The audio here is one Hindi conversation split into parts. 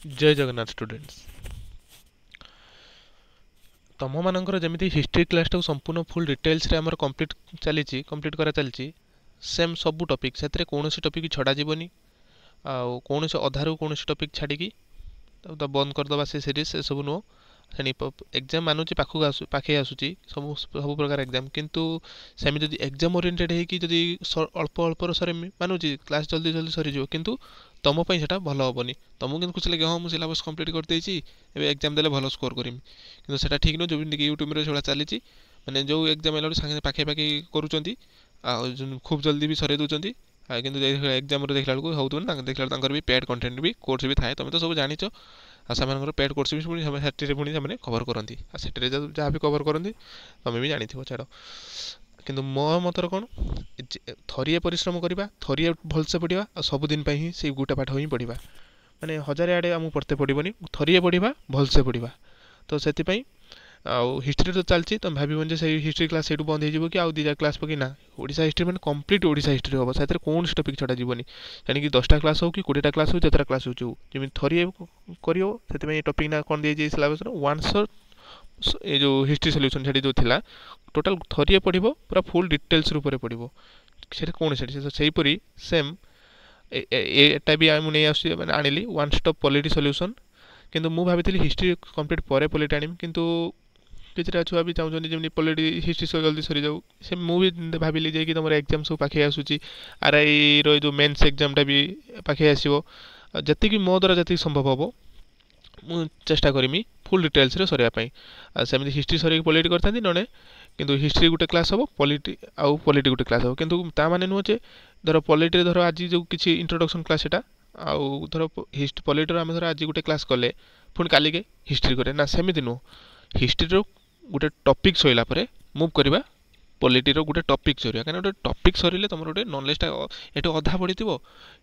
जय जगन्नाथ स्टूडेंट्स तुम मानकर जमी हिस्ट्री क्लास टाक संपूर्ण फुल डिटेल्स रे हमर कंप्लीट करा चलची सेम सबू टॉपिक से कौन टॉपिक छड़ा जीवनी कौन अधारू कौन टॉपिक छाड़ी तो बंद करदे से सीरीज से सब नुह एग्जाम मानुची पाखे आसूची सब सब प्रकार एग्जाम किंतु सेमी जदि एग्जाम ओरिएंटेड होगी जदि अल्प अल्प सरे मानुची क्लास जल्दी जल्दी सरीज किंतु तुम से भल हेनी तुमको कि खुशी लगे हाँ मुझे सिलेबस कंप्लीट करदे एग्जाम देले भल स्कोर करमी कि सेटा ठीक नुह जो यूट्यूब में चली मैंने जो एग्जाम है सागे पाखे पाखे कर खूब जल्दी भी सर दूसरी किंतु एग्जाम देखला बेलू होता देखला भी पेड कंटेंट भी कोर्स भी थाए तुम तो सब जानी से पेड कोर्स भी पुणी कवर करती जहाँ भी कवर करती तुम भी जानी छाड़ किंतु मो मतर कौन थरिए परिश्रम करवा थरिए भलसे पढ़ा और सबुदिन से गोटे पाठ ही पढ़ा माने हजार आड़े आमको पढ़ते पड़ोनी थरिए पढ़ा भलसे पढ़ा तो से आउ हिस्ट्री तो चलती तुम भाव से हिस्ट्री क्लास से बंद हो कि आउ दीटा क्लास पकई ना ओडिशा हिस्ट्री मैंने कंप्लीट ओडिशा हिस्ट्री हम से कौन टॉपिक छड़ा जीवनी यानी 10टा क्लास हो कि 20टा क्लास हो जतरा क्लास हो जमी थरिए कर टॉपिक ना कौन दी सिलेबस वन ये जो हिस्ट्री सॉल्यूशन से जो थिला टोटाल थरिए पढ़ो पूरा फुल डिटेल्स रूप पढ़ो से कौन से सेम एटा भी नहीं आसुचे मैंने आनिली वन स्टॉप पॉलिटी सॉल्यूशन किंतु मु भाभी हिस्ट्री कंप्लीट पर पॉलिटी आनी किंतु किसी छुआ भी चाहते जमी पॉलिटी हिस्ट्री जल्दी सरी जाऊ से मुझे भाविली कि तुम एग्जाम सब पाखे आसूची आरआई रो मेन्स एग्जामटा भी पाखे आसो जी मो द्वारा जी संभव हम मु चेष्टा करमी फुल डिटेल्स रे सरिया सेमती हिस्ट्री सर पॉलिटी करता नने किंतु हिस्ट्री गोटे क्लास हम पॉलिटी आउ पॉलिटी गोटे क्लास हम किंतु ता माने नुह जे धर पॉलिटी धर आज जो किसी इंट्रोडक्शन क्लास एटा आउ धर पॉलिटी आम धर आज गोटे क्लास कले पुणी काली के हिस्ट्री करे ना सेमती नुह हिस्ट्री गोटे टॉपिक सैला मुव करवा पॉलिटी गोटे टॉपिक सरिया कहीं गोटे टॉपिक सरिले तुम गोटे नॉलेजटा ये अधा पढ़ी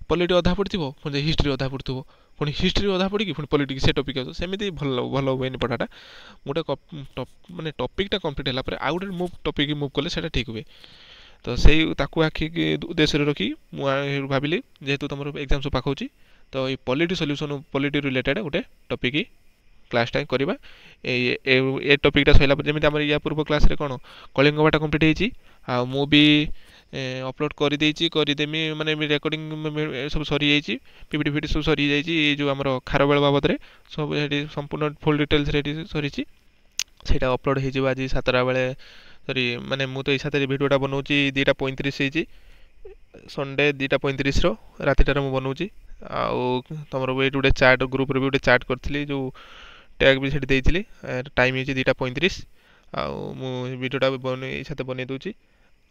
पॉलिटी अधा पढ़ी पुणी हिस्ट्री अधा पढ़ु पुणी हिस्ट्री अधा पढ़ी पुणी पॉलिटी से टॉपिक आस सेमती भल भल हुए पढ़ाटा गोटे माने टॉपिकटा कंप्लीट है आउ गोटे मुव टॉपिक मुव कले से ठीक हुए तो से आखि उद्देश्य रखी मुझे भाविली जेहेतु तुम एग्जाम सब पाखी तो ये पॉलिटी सॉल्यूशन पॉलिटी रिलेटेड गोटे टॉपिक क्लासटा करवा ए टॉपिकटा सैला जमी आम या पूर्व क्लास रे कौन कलिंग बाटा कंप्लीट हो मु भी अपलोड करदेमी माने रेकर्डिंग सब सरी जाइए पीपीटी फिटी सब सरी जाइए जो आम खारबेल बाबद में सब संपूर्ण फुल डिटेल्स रेडी सरी सेटा अपलोड हो आज 7टा बेले सरी माने मु तो ये भिडियोटा बनाऊँ 2:35 संडे 2:35 रातिटार मुझे बनाऊँ आउ तुम ये गोटे चार्ट ग्रुप भी गोटे चार्ट करी जो टैग भी देती टाइम हो 2:35 आउ भिडियोटा साथ बनई दूसरी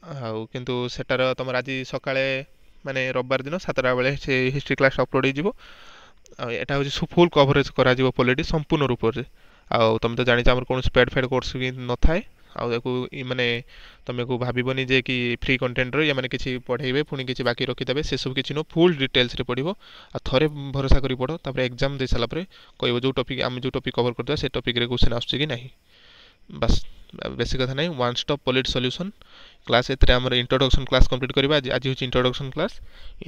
आउ किंतु सेटार तुम आज सकाळे माने रविवार दिन 7टा बेले से हिस्ट्री क्लास अपलोड हो एटा हूँ फुल कवरेज करा पॉलिटी संपूर्ण रूप से आउ तुम तो जानी आम कौन पेड फेड कोर्स भी न थाए माने तुम को भावनी जे कि फ्री कंटेंट रो या माने किसी पढ़ेबे पुणी किसी बाकी रखिदेवे से सब किसी नो फुल डिटेल्स रे पढ़ो आ थरे भरोसा करी पढ़ो तापर एग्जाम दे साला परे कहबो जो टॉपिक आम जो टॉपिक कवर करते से टॉपिक रे क्वेश्चन आसुची कि नहीं बस बेसी कथा नहीं one stop polity solution class एतरे हमर इंट्रोडक्शन क्लास कंप्लीट करबा आज होची इंट्रोडक्शन क्लास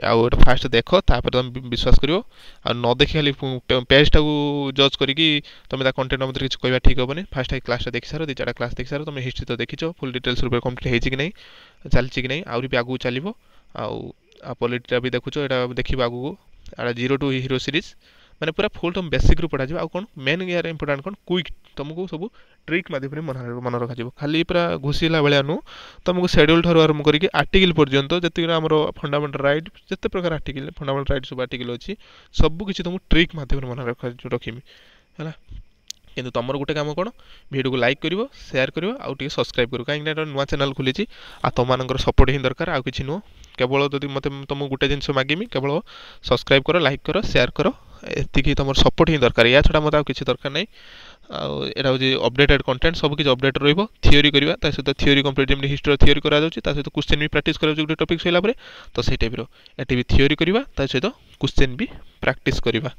आउ फास्ट देखो तापर तुम विश्वास करियो आ न देखि खाली पेजटा को जज करिकी तुम ता कंटेंट मते किछ कहबा ठीक होबनी फास्ट क्लासटा देखि सारो 2-4टा क्लास देखि सारो तुम हिस्ट्री तो देखिछो फुल डिटेल्स रूप कंप्लीट हेछि कि नहीं चलछि कि नहीं आउरी भी आगु चलिबो आउ पॉलिटीटा भी देखुछो एटा देखिबा आगु आड़ा 0 टू हीरो सीरीज माने पूरा फुल तुम बेसिक रू पढ़ा आ कौन मेन यार इंपोर्टेंट कौन क्विक तुमको सब ट्रिक माध्यम मन रखा खाली पूरा घुसीला भाया नु तुमको शेड्यूल ठार आरंभ करके आर्टिकल पर्यंत जी आम फंडामेंटल राइट जिते प्रकार article fundamental right sub article अच्छी सब किसी तुमको ट्रिक माध्यम मन रखी है किंतु तुम गोटे काम कौन वीडियो को लाइक कर शेयर कर आउ सब्सक्राइब कर कहीं नुआ चैनल खोली तुम सपोर्ट ही दरकार आउ कि नुह केवल जब मत तुमको गोटे जिन मागिमी केवल सब्सक्राइब कर लाइक कर शेयर कर एति तुम सपोर्ट ही दरकार या छड़ा मत किसी दरकार नहीं आटा हूँ अपडेटेड कंटेंट सब किसी अपडेट रहा थियोरी करवा सहित थियोरी कंप्लीट जमी हिस्ट्री थियोरी करा सहित क्वेश्चन भी प्रैक्टिस करा गोटे टॉपिक सैला तो से टाइप एटी भी थियोरी करवा सहित क्वेश्चन भी प्रैक्टिस करवा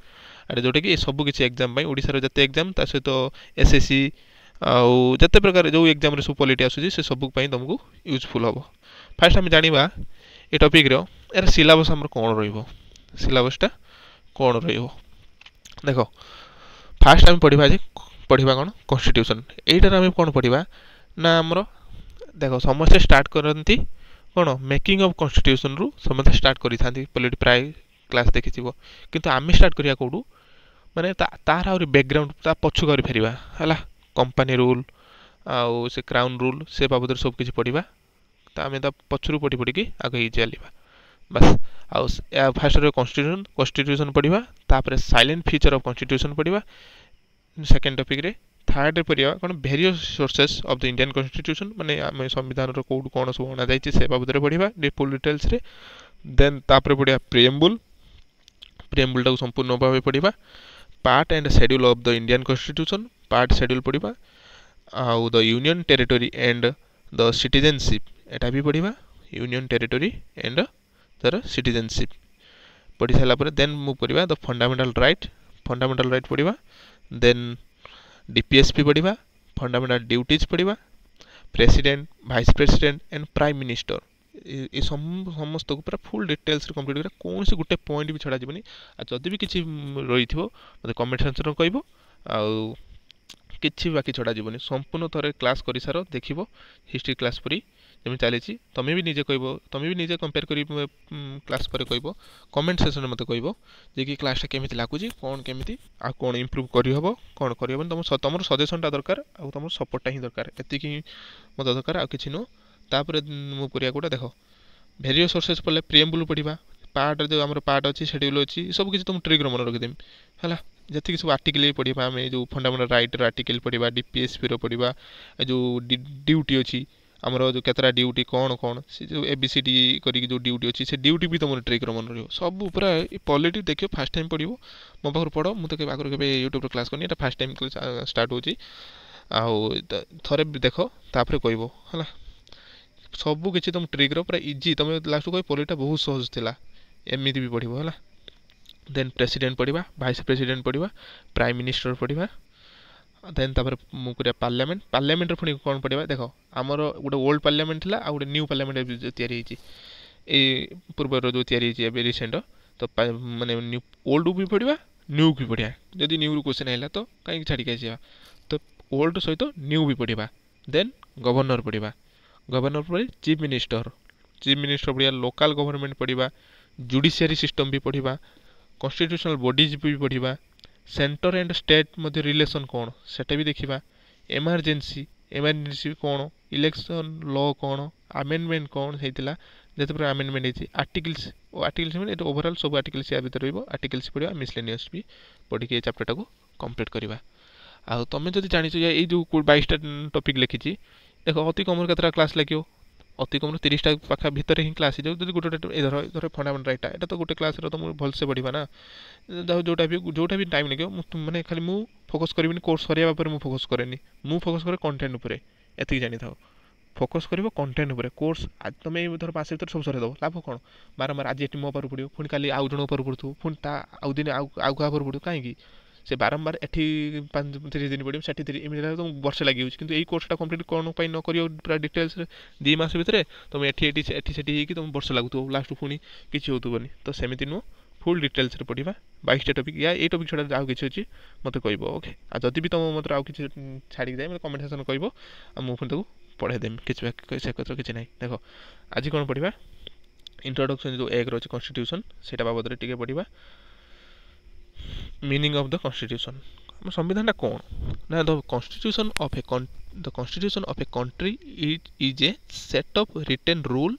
आटे जोटा कि सब किसी एग्जाम ओडिशार जते एग्जाम सहित एसएससी आउ जते प्रकार जो एग्जाम सब पॉलिटी आसूँ से सब तुमको यूजफुल हम फास्ट आम जाना ये टॉपिक यार सिलेबस आमर कौन रहा सिलेबसटा कौन रही देख फास्ट आम पढ़ा जे पढ़ा कौन कन्स्टिट्यूशन यहीटार आम कौन पढ़ा ना आमर देख समस्ते स्टार्ट करती कौन मेकिंग ऑफ कन्स्टिट्यूशन रु समस्ते स्टार्ट करी पॉलिटी प्राय क्लास देखी किंतु आम स्टार्ट करिया कोडू माने तार आउरी बैकग्राउंड ता पछु कर फेरिबा हला कंपनी रूल आउ से क्राउन रूल से बाबद सब किछि पढ़िबा ता आमे ता पछुरु पढ़ी कि आगे चलिबा बस आउ फास्ट कन्स्टिट्यूशन पढ़िबा तापर साइलेंट फीचर ऑफ कन्स्टिट्यूशन पढ़िबा सेकेंड टॉपिक रे थर्ड रे पढ़िबा कोन various sources of the Indian constitution माने आमे संविधान रो कोड कोन सब होना जायछि से बाबद रे पढ़िबा फुल डिटेल्स रे देन तापर पढ़िबा प्रिएम्बुल टा संपूर्ण भाव पढ़िबा part and schedule of the Indian constitution part schedule पढ़िबा आउ the union territory and the citizenship एटा भी पढ़िबा union territory and the citizenship पढ़ी सारा पर देन मूव करवा द फंडामेंटल राइट पढ़िबा देन डीपीएसपी पढ़िबा फंडामेंटल ड्यूटीज पढ़िबा president vice president and prime minister ये समस्त को पूरा फुल डिटेल्स रे कंप्लीट करा कौन से गुटे पॉइंट भी छड़ा जीवनी आ जदि भी किछि रही थिबो मते कमेंट सेक्शन रे कहबो आ किछि बाकी छड़ा जीवनी संपूर्ण थरे क्लास करि सारो देखिबो हिस्ट्री क्लास परी जमी चली तुम्हें भी निजे कह तुम्हें भी निजे कंपेयर कर क्लास पर कह कमेंट सेक्शन में मत कह जे कि क्लासटा केमिति लागुची कौन केमिति आ कौन इम्प्रूव करहब कौन करहबनी तुम सजेशनटा दरकार आ तुम सपोर्टटा ही दरकार एतिकी मत दरकार आ किछि नो तापर मूव करिया कोटा देख वेरियस सोर्सेस पढ़ले प्रिएम्बुल पढ़िबा पार्ट जो आम पार्ट अच्छी शेड्यूल अच्छी सब किसी तुम ट्रिक मन रखिदेमी है जी सब आर्टिकल पढ़ा आम जो फंडामेंटल राइट आर्टिकल पढ़ा डीपीएसपी पढ़ा जो ड्यूटी अच्छी आमर जो केतरा ड्यूटी कौन कौन से जो एबीसीडी करी जो ड्यूटी अच्छी से ड्यूटी भी तुम ट्रिक मन रही सब पूरा पॉलिटी देखियो फास्ट टाइम पढ़ो मो पाखर पढ़ मुझे आगे के यूट्यूब क्लास करनी फास्ट टाइम स्टार्ट होची थे देख तापर कह है सबू किसी तुम ट्रिक पूरा इजी तुम लास्ट कह पॉलिटा बहुत सहज थिला एमती भी पढ़ो है देन प्रेसिडेंट पढ़ा वाइस प्रेसिडेंट पढ़ा प्राइम मिनिस्टर पढ़ा देन तापर मुझे पार्लियामेंट पुणी कौन पढ़ा देख आमर गोटे ओल्ड पार्लियामेंट था आ गए न्यू पार्लियामेंट या पूर्वर जो या रिसेंट तो माने न्यू ओल्ड भी पढ़ा न्यू भी पढ़ा जदि न्यू क्वेश्चन है तो कहीं छाड़ी आसवा तो ओल्ड सहित न्यू भी पढ़ा देन गवर्नर पढ़ा गवर्नर पर चीफ मिनिस्टर पढ़ा लोकल गवर्नमेंट पढ़ा जुडिशियरी सिस्टम भी पढ़ा कॉन्स्टिट्यूशनल बॉडीज भी पढ़ा centre and state Madhya relation कौन सेटा भी देखा एमरजेंसी कौन इलेक्शन लॉ कौन आमेंडमेंट कौन होता जिते आमेंडमेंट होती आर्टिकल्स ओवरऑल सब आर्टिकल्स या भीतर आर्टिकल्स पढ़ा मिसलेनियस भी पढ़ी ये चैप्टर को कंप्लीट करवा आ तुम जब जाच ये जो 22टा टॉपिक लिखी देख अति कम केतटा क्लास लगे अति कम 30टा पाखा भितर ही क्लास हो गोटे धर फंडामेंटल राइट एटा तो गोटे क्लास तुम भलसे पढ़ा ना जोटा भी टाइम लगे मैंने खाली मु फोकस करी कोर्स सरिया पर मु फोकस करेनि मु फोकस करे कंटेंट उपरे एति जानि थाओ फोकस करिवो कंटेंट उपरे कोर्स आज तुम धर पास भीतर सब सरे दो लाभ कौन बारंबार आज एटी मो पर पड़ो पुणी काली आउ जन पर पड़ू पुणी ता आउ दिन आउ क्या पर पड़ो कहीं से बारंबार एठी 30 दिन पड़ो साठी 30 एमती तुम वर्ष लगे कि यही कोर्सटा कंप्लीट कौन न कर पूरा डिटेल्स 2 मास भितर तुम एठी तुम वर्ष लगुव लास्ट पुणी किसी होतुबनी तो सेमती नुह फुल डिटेल्स पढ़ा 22टा टॉपिक या ये टॉपिक छड़ा आउ किसी अच्छी मत कह ओके आ जदि भी तुम मतलब आउ किसी छाड़ी जाए मतलब कमेंट सेक्शन कह मुझे पढ़ाईदेमी किसी ना देख आज कौन पढ़ा इंट्रोडक्शन जो एक रही कन्स्टिट्यूशन से बाबद टे पढ़ा मीनिंग ऑफ द कन्स्टिट्यूशन संविधान कौन ना the constitution of a country is a set of written rule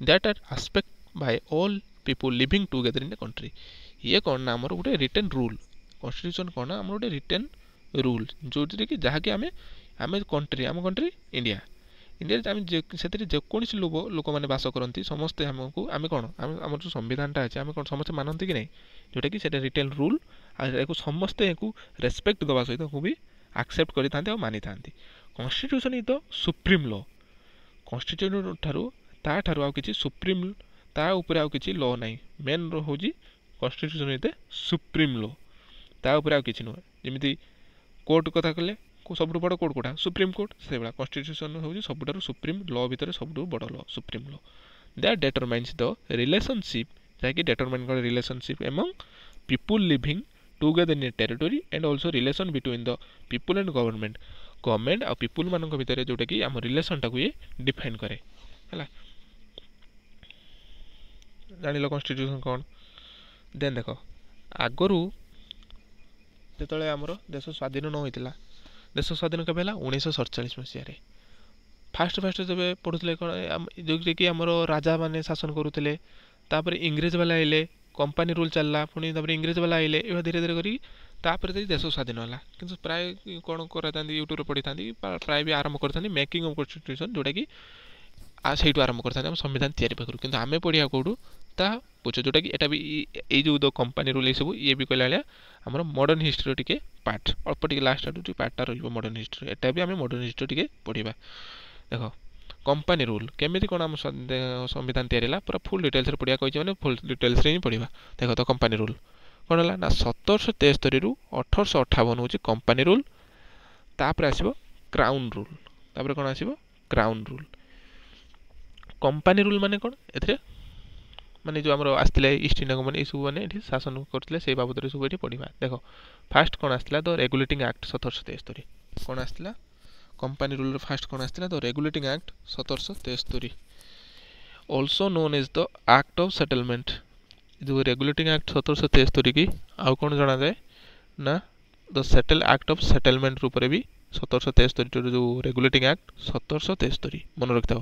that are aspect by all people living together in a country ये कौन ना आमर गोटे रिटेन रूल कन्स्टिट्यूशन कौन ना आमर गोटे रिटेन रूल जो कि जहाँकि आम कंट्री आम कंट्री इंडिया से जेकोसी लोक मैंने बास करती समस्ते आमको आम कौन आम जो संविधानटा अच्छे आम कौन समस्ते मानती कि नहीं जोटा कि रिटेन रूल आ समस्ते रेस्पेक्ट दवा सहित भी एक्सेप्ट करते मानी था constitution is the supreme law constitution ठारू आ किसी सुप्रीम ता ऊपर आउ किसी लॉ ना मेन हूँ constitution is the supreme law ता ऊपर आउ किसी नुह जमी कोर्ट कथा कहले सब बड़ कोर्ट कोटा सुप्रीम कोर्ट से भाया कन्स्टिट्यूशन हूँ सब सुप्रीम लॉ भितर सब बड़ law supreme law that determines the relationship जहाँकि डिटरमाइन करे relationship among people living together in territory and also relation between the people and government आ पीपुल मान भितर जोटा कि आम रिलेशनटा को ये डिफाइन करे है जान कन्स्टिट्यूशन कौन देन देख आगरू जो आमर देश स्वाधीन न होता देश स्वाधीन केवे 1947 मसीह फास्ट जब पढ़ुले कौन जो कि आमर राजा मैंने शासन करुले तापर इंग्रेज वाला आइले कंपानी रूल चलला पुणी इंग्रेज वाला आइले ए धीरे धीरे करी तापर देश स्वाधीन है कि प्राय कौन कर यूट्यूब पढ़ी था प्राय भी आरंभ करते मेकिंग ऑफ कन्स्टिट्यूशन जोटा कि से आरंभ करते संविधान तैयारी पाखु कि आम पढ़िया कौटू ता पूछ जोटा कि एटा भी ये जो कंपानी रूल ये सब ये भी कहला आम मॉडर्न हिस्ट्री टी पार्ट अल्प टी लास्ट आड़ पार्टा रही मॉडर्न हिस्ट्री एटा भी आम मॉडर्न हिस्ट्री टी पढ़ा देख कंपानी रूल केमी कौन आम संविधान तैयारी पूरा फुल डिटेल्स पढ़ा कही फुल डिटेल्स ही पढ़ा देख तो कंपानी रूल कौन है ना 1773 रु 1858 हूँ कंपानी रूल तापर आसो क्राउन रूल तापर कौन आसो क्राउन रूल कंपानी रूल माने कौन ए माने जो आमर आसते ईस्ट इंडिया कंपनी ये सब मैंने शासन करते से बाबद सब ये पढ़ा देख फास्ट कौन आसला द रेगुलेटिंग एक्ट 1773 कौन आसला कंपानी रूल फास्ट कौन आसला the regulating act 1773 also known as the act of settlement जो रेगुलेटिंग एक्ट 1773 की आउ कौन जना जाए ना the settle act of settlement रूप में भी 1773 जो रेगुलेटिंग एक्ट 1773 मन रखि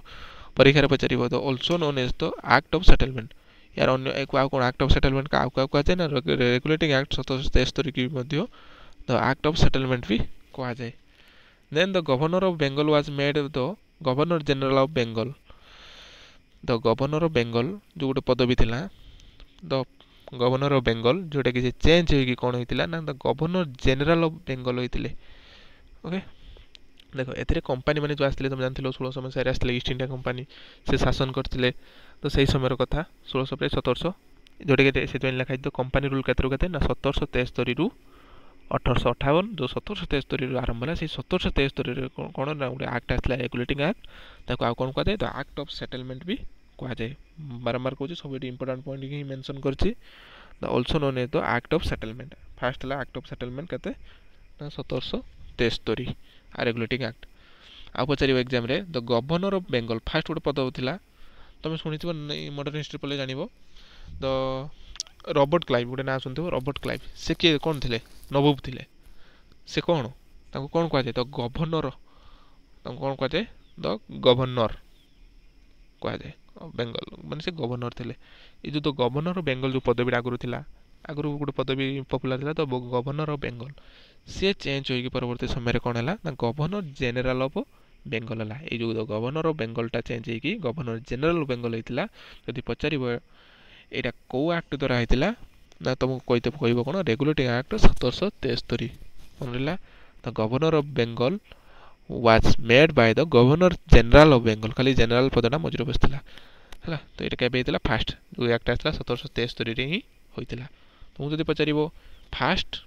परीक्षा पचार also known as the act of settlement यार अन्य कौन एक्ट ऑफ सेटलमेंट का कहुए ना रेगुलेटिंग एक्ट 1773 की द एक्ट ऑफ सेटलमेंट भी कहुए then the governor of Bengal was made the governor general of Bengal the governor of Bengal जो गोटे पदवी थिला द गवर्नर ऑफ बेंगल जोटा कि चेंज होगी कौन होता ना the governor general of Bengal होते ओके देख ए कंपानी मैंने जो आसते तुम जानते 1600 मसीह आसते ईस्ट इंडिया कंपानी से शासन करते तो सही समय कथा 1700 जोटा कि से लिखाई तो कंपानी रूल के ना 1773 रु 1858 जो 1773 रु आरंभ है 1773 कौन ना गोटे एक्ट आसला रेगुलेटिंग एक्ट ताको आउ कौन कहुए द एक्ट ऑफ सेटलमेंट भी कहुए बारंबार कहूँ सब इंपोर्टाट पॉइंट ही मेंशन करछि the also known as the act of settlement first है एक्ट ऑफ सेटलमेंट केते ना 1773 आ रेगुलेटिंग एक्ट आ पचार एग्जाम रे the governor of Bengal first गोटे पद था तुम शुणी मॉडर्न हिस्ट्री पढ़ले जान द रॉबर्ट क्लाइव गोटे ना शुणी रॉबर्ट क्लाइव से किए कौन थे नवाब थे से कौन कौन कहुए द गवर्नर कौन कहुए द गवर्नर कहुए बेंगल माने से गवर्नर थे ये जो द गवर्नर ऑफ बेंगल जो पदवी आगुरी था आगुरी गोटे पदवी पपुलर था तो गवर्नर ऑफ बेंगल सी चेंज होगी परवर्ती समय कौन है ना गवर्नर जनरल ऑफ बेंगल है ये जो गवर्नर ऑफ बेंगलटा चेंज होगी गवर्नर जनरल ऑफ बेंगल होता जदि पचार यहाँ कौ एक्ट द्वारा होता ना तुमको कह कौन रेगुलेटिंग एक्ट 1773 मन रहा the governor of Bengal was made by the governor general of Bengal खाली जनरल पदटा मझे बसला है तो ये केवे फास्ट जो एक्ट आसला 1773 ही होता तुमको जब पचार फास्ट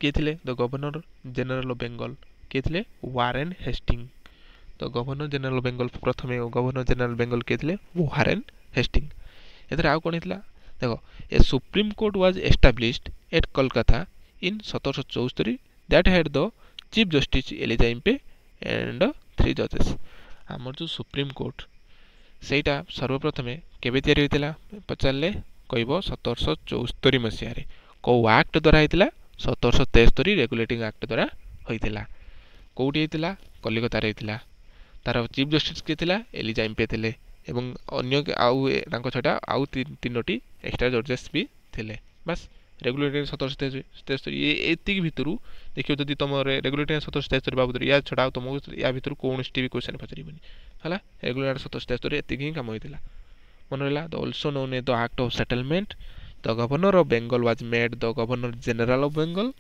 किए थे the governor general of Bengal किए थे वारेन हेस्टिंग तो गवर्नर जनरल ऑफ बेंगल प्रथम गवर्नर जनरल बेंगल किए थे वारेन हेस्टिंग एथर आउ कौन होता देखो a supreme court was established at Kolkata in 1774 that had the chief justice Elijah Impey and 3 जजेस आमर जो सुप्रीम कोर्ट सेटा सर्वप्रथमे केबे तैयारी होता पचारे कह 1774 मसीह कौ एक्ट द्वारा होता 1773 रेगुलेटिंग एक्ट द्वारा होता कौटी होता कलिकतार होता तार चीफ जस्टिस किए थे एलिजा इम्पे थे एवं अन्य आउ छटा आउ तीनोटी एक्सट्रा जजेस भी थे बस रेगुलेटिंग 1773 ये भितर देखिए जब तुम रेगुलेटिंग 1773 बाबद या छड़ा तुमको या भितर कौन भी क्वेश्चन पचारबनी है रेगुलेटिंग 1773 ये ही कम होता मन रहा the also known as the act of settlement the governor of Bengal was made the governor general of Bengal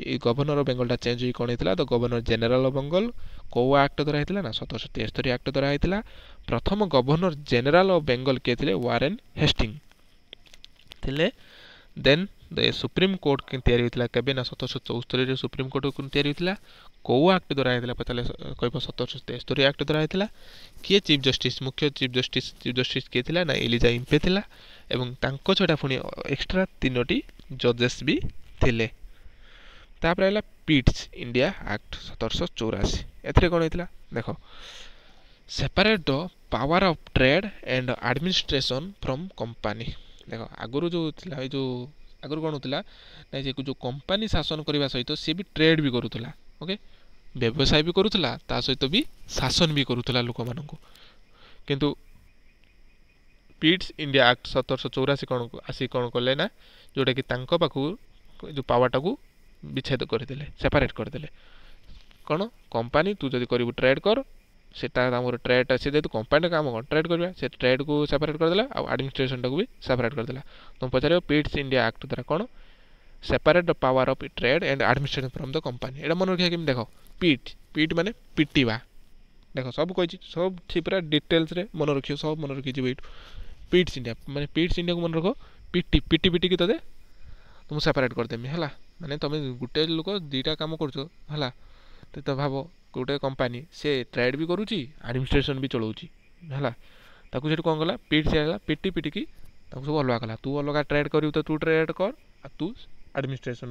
ये गवर्नर ऑफ बेंगलटा चेंज हुई कौन होता the governor general of Bengal कौ एक्ट द्वारा होता ना 1773 एक्ट द्वारा होता प्रथम गवर्नर जनरल ऑफ बेंगल किए थे वारेन हेस्टिंग थे देन द सुप्रीम कोर्ट तैयारी होता केबे ना 1774 सुप्रीम कोर्ट तैयारी होता कौ एक्ट द्वारा होता पचारे कह 1773 एक्ट द्वारा होता किए चीफ जस्टिस मुख्य चीफ जस्टिस किए थे ना एलिजा इम्पे थिला एवं तांको छटा पुणी एक्सट्रा तीनोटी जजेस भी थिले। तापर आइला पिट्स इंडिया एक्ट 1784। एथिरे कोन हेतिला देखो separate the power of trade and administration from company. देखो आगुरु जो थिला ए जो आगुरु कोन होतिला ना जे जो कंपनी शासन करबा सहित से भी ट्रेड भी करूथला। ओके व्यवसाय भी करूथला ता सहित भी शासन भी करूथला लोक मानकु। किंतु पिट्स इंडिया एक्ट 1784 कौन आसी कौन कले ना जोटा कि तांको पाखु जो पावरटा को विच्छेद करदेले सेपरेट करदेले। कौन कंपनी तू जदि करू ट्रेड कर सेटा हमर ट्रेड से जेतु कंपनी काम कौन ट्रेड करबा से ट्रेड को सेपरेट करदेला आ एडमिनिस्ट्रेशन को भी सेपरेट करदेला। तुम पचारे पिट्स इंडिया एक्ट द्वारा कौन separate the power of trade and administration from the company. एटा मन रखिया कि देखो पीट माने पिटिबा। देखो सब कहि सब ठीक पूरा डिटेल्स रे मन रखियो सब मन रखि जे पिट्स इंडिया माने पिट्स इंडिया को मन रखो पिटी पिटी पिटी की तदे तुम सेपरेट कर देमी हला। माने तुम गुटे लोक दुईटा काम करछो हला तो भाबो गोटे कंपनी से ट्रेड भी करूची एडमिनिस्ट्रेशन भी चलाउची हला ताकू सेठ कोन गला पिट से आला पिटी पिटी की ताकू सब अलग कला तू अलग ट्रेड करियो तो तू ट्रेड कर आ तू एडमिनिस्ट्रेशन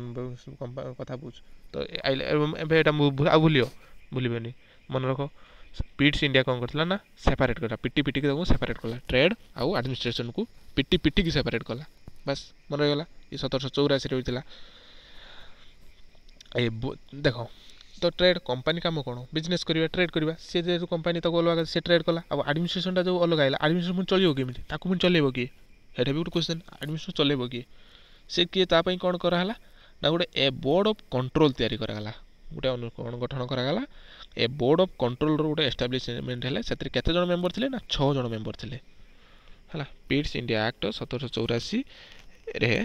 कथा बुझ तो एबे एटा भूलियो भूलिबेनी मन रखो पिट्स इंडिया कौन करथिला ना सेपरेट करला पिटी पिटी के सेपरेट करला ट्रेड आउ एडमिनिस्ट्रेशन को पिटी पिटी की सेपरेट करला बस मन रहिगला। ये 1784 रे होइतिला। ए देखो तो ट्रेड कंपनी काम कौन बिजनेस करवा ट्रेड करवा सी जो कंपनी तक अलग से ट्रेड कला अब एडमिनिस्ट्रेशन जो अलग आइला एडमिनिस्ट्रेशन चलियो कि ताकू चलेबो कि हेटा भी गोटे क्वेश्चन एडमिनिस्ट्रेशन चलेबो कि से किए ता पई कोन कराला ना गोटे ए बोर्ड ऑफ कंट्रोल तैयारी करागला गोटे कौन गठन करागला ए बोर्ड ऑफ कंट्रोल रो गोटे एस्टाब्लिशमेंट है से केते जन मेंबर थिले ना 6 जन मेंबर थिले हला। पिट्स इंडिया एक्ट 1784 रे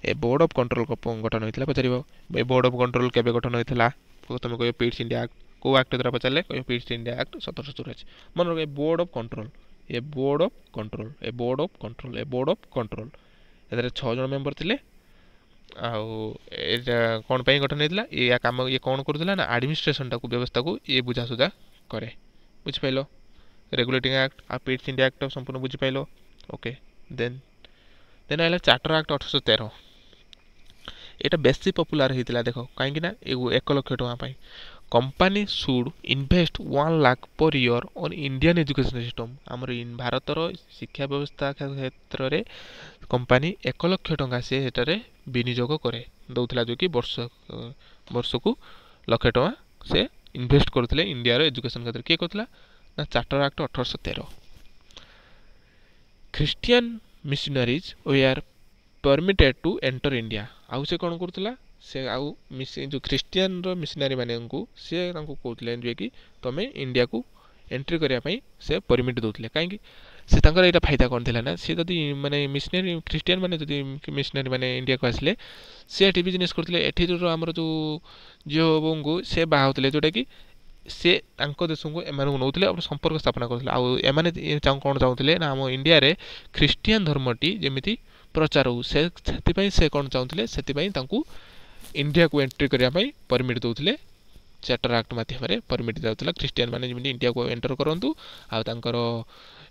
ए बोर्ड ऑफ कंट्रोल गठन होइतिला पचारिबो ए बोर्ड ऑफ कंट्रोल केबे गठन होइतिला तुम कह पिट्स इंडिया एक्ट को एक्ट द्वारा पचारे कह पिट्स इंडिया एक्ट 1784 मन रख board of control A board of control A board of control A board of control ए 6 जन मेंबर थिले कौन पे गठन होता ये काम ये कौन करूला ना एडमिनिस्ट्रेशन टाक व्यवस्था को ये बुझासुझा करे बुझिपाल रेगुलेटिंग एक्ट आ पिट्स इंडिया एक्ट संपूर्ण बुझिपाल। ओके देन देन आइला चार्टर एक्ट 1813 एटा बेसी पॉपुलर होता देख कहीं 1 लाख टका company should invest 1 lakh per year on Indian education system आमर भारतर शिक्षा व्यवस्था क्षेत्र में कंपनी 1 लाख टका से विनियोग करे दौला जो कि वर्ष को लाख टका से इन्वेस्ट करते इंडिया एजुकेशन क्षेत्र किए करता ना charter act 1813। Christian missionaries were permitted to enter India आउ से कौन करूला से आउ जो क्रिश्चियन रो मिशनरी माने को से कहते जे कि तुम इंडिया को एंट्री करने से परमिट दौले कहीं से यहाँ फायदा कौन थी ना सी जदि माने मिशनरी क्रिश्चियन माने जदि मिशनरी माने इंडिया को आसिले सी एटी बिजनेस करते एठी जो आमर जो झील को से बाहाउले जोटा कि से देश को एम नौले और संपर्क स्थापना करते कौन चाहते ना आम इंडिया रे क्रिश्चियन धर्मटी जमी प्रचार हो से कौन चाहते से इंडिया को एंट्री करने परमिट दौले चार्टर एक्ट मध्यम परमिट दिया क्रिश्चियन माने जमी इंडिया को एंटर करूँ आर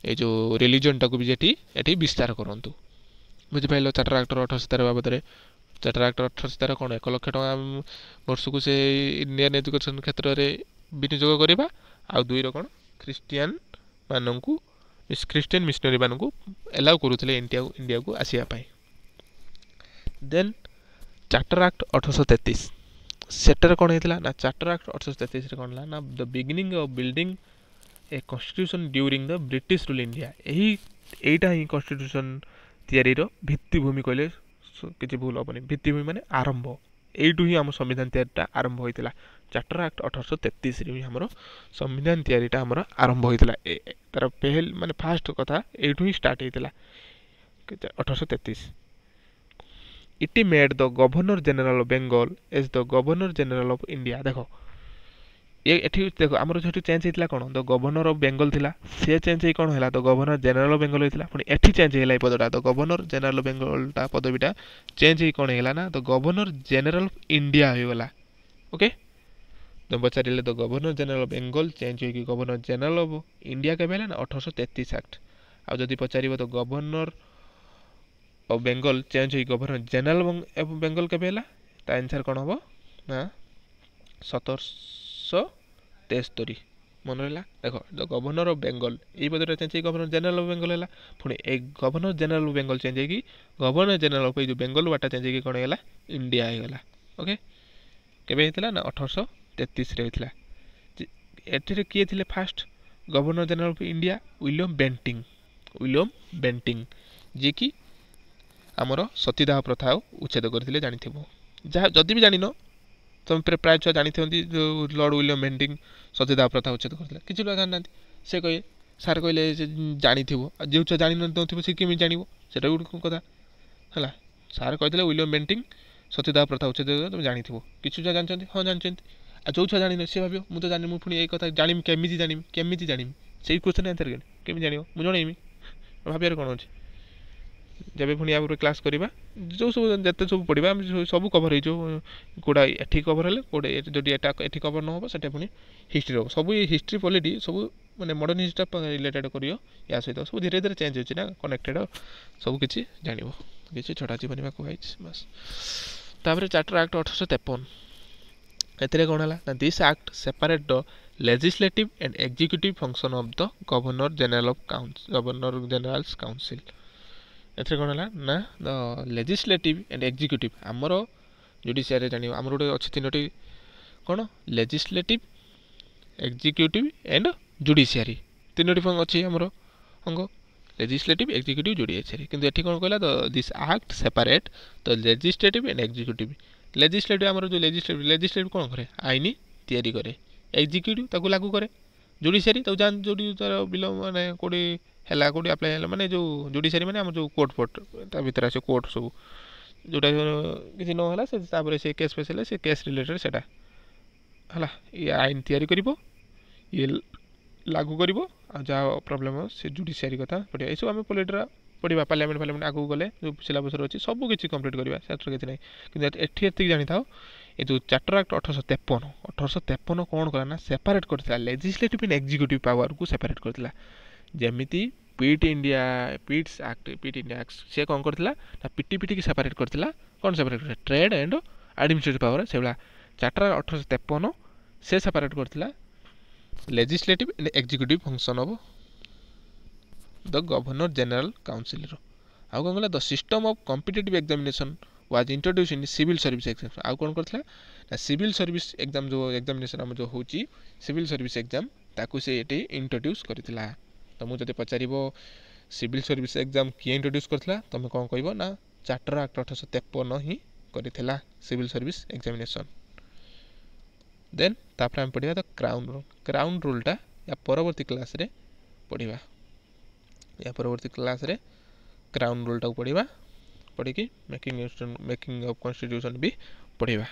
ये जो रिलीजन टाक भी ये विस्तार करूँ बुझिपाल। चार्टर एक्ट 1813 बाबद चार्टर एक्ट 1813 कौन 1 लाख टका वर्ष को से इंडियन एजुकेशन क्षेत्र में विनियोग करवा आ 2 कौन क्रिश्चियन मानू क्रिश्चियन मिशनरी मानू एलाउ करूले इंडिया को आसापी। देन चार्टर एक्ट 1833 सेटर कौन होता ना चार्टर एक्ट 1833 कौन ना the beginning of building a constitution during the British rule India यहीटा ही कॉन्स्टिट्यूशन तैयारी भित्तिभूमि कहले किसी भूल हेनी भित्तिभूमि माने आरंभ यू ही आम संविधान तैयारीटा आरंभ होता चार्टर एक्ट 1833 रे आम संविधान तैयारीटा आम आरंभ होता तार पहल माने फास्ट कथा यू ही स्टार्ट होता 1833। It made the governor general of Bengal as the governor general of India. देखो ये देखो आमर जो चेंज होता कौन द गवर्नर ऑफ बेंगल थिला से चेंज हो कौन है the governor general of Bengal होता पुणी एठी चेंज है पदटा द गवर्नर जनरल ऑफ बेंगलटा पदवीटा चेंज हो कौन है ना the governor general of India होगला। ओके तुम पचारे the governor general of Bengal change हो गवर्नर जनरल ऑफ इंडिया के ना 1833 एक्ट आ जदि पचार the governor of Bengal change हो गवर्नर जनरल ऑफ बेंगल के ता आंसर कौन हम ना 1773 मन रहा देख द गवर्नर ऑफ बेंगल ये पदर change governor general of Bengal है पुणी a governor general of Bengal change होगी गवर्नर जनरल ऑफ जो बेंगल वाटा चेंज होगी कौन है इंडिया होगा ओके केबे होता ना 1833 रे होता एठे किए थे first governor general of India William Bentinck ji कि आमर सतीदाह प्रथा उच्छेद करते जानी जहाँ जदि भी जान तुम प्राय छुआ जानी जो लॉर्ड विलियम बेंटिंग सतीदाह प्रथा उच्छेद करते किसी लोग जाना से कहे सार कहले जानी जो छुआ जान नो सी केमी जान से गोटे कथा है सार कहते विलियम बेंटिंग सतीदाह प्रथा उच्छेद तुम जानी किसी छुआ जानते हाँ जानते आ जो छुआ जान सी भाव मुझे जानी मुझे ये कथा जानी केमी जानी से क्वेश्चन आंसर केमी जान मुझे जनइमी भावियार कौन अच्छे जब पुणी या क्लास करवा जो सब जिते सब पढ़ा सब कभर हो कौटा एठी कभर है कौटे जो एठी कभर न हो पुणी हिस्ट्री हम सब हिस्ट्री पॉलिटी सब मैंने मॉडर्न हिस्ट्री रिलेटेड कर या सहित सब धीरे धीरे चेंज होना कनेक्टेड सब किसी जान किसी छड़ा जीवन कहुई बस तापर चार्टर एक्ट 1853 एथिरे कौन है ना this act separate the legislative and executive function of the governor general council एथरे कौन है ना द लेजिस्लेटिव एंड एग्जीक्यूटिव आमर जुडिशियरी जान आमर गोटे अच्छे तीनो कौन लेजिस्लेटिव एग्जीक्यूटिव एंड जुडिशियरी तीनो अच्छी आमर अंग लेजिस्लेटिव एग्जीक्यूटिव जुडिशियरी किंतु एठी कौन कहला this act separate the legislative and executive legislative आमर जो लेजिस्लेटिव कौन करे आईन तैयारी करे एग्जीक्यूटिव ताको लागू करे जुडिशियरी तो जान जो तार बिल माने कोडी है कौटी आप्लाय मैंने जो जुडिशियरी मैंने आम जो कोर्ट फोर्ट भर आस कोर्ट सब जोटा किसी ना से केस फेस से केस रिलेटेड से है ये आईन तैयारी कर ये लागू कर जहाँ प्रोब्लेम से जुडिशियरी कथा पढ़ा ये सब आम पॉलिटिक्स पढ़ा पार्लियामेंट आगू गले जो सिलेबस अच्छी सब किसी कम्प्लीट करवा से किसी ना कि एति जानी था ये जो चार्टर एक्ट 1853 कौन कला सेपरेट करता लेजिस्लेटिव एंड एग्जीक्यूटिव पावर को सेपरेट करता जमीती पीट इंडिया एक्ट से कौन करता पीटी की सेपरेट करता कौन सेपरेट कर ट्रेड एंड एडमिनिस्ट्रेटिव पावर से भाया चार्टर 1853 से सेपरेट करता legislative and executive function of the governor general council आउ कौन कहला the system of competitive examination was introduced in civil service exam आउ कौन करता ना सिविल सर्विस एग्जाम जो एग्जामिनेशन आम जो होची सिविल सर्विस एग्जाम ताकू से ये इंट्रोड्यूस करथिला तो मुझे जब पचार सिविल सर्विस एग्जाम किए इंट्रोड्यूस करथिला तुम कौन कहब ना चार्टर एक्ट 1853 ही करथिला सिविल सर्विस एग्जामिनेशन देन तापर हम पढ़िया द क्राउन रूलटा या परवर्ती क्लास रे पढ़िबा या परवर्ती क्लास रे क्राउन रूलटा पढ़िबा पढ़ी मेकिंग ऑफ कॉन्स्टिट्यूशन भी पढ़िबा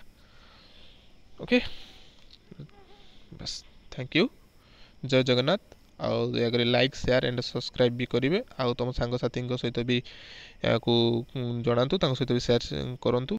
ओके बस थैंक यू जय जगन्नाथ अगर लाइक शेयर एंड सब्सक्राइब भी करेंगे आउ तुम सांग साथी सहित भी या जनातु सहित भी शेयर करूँ।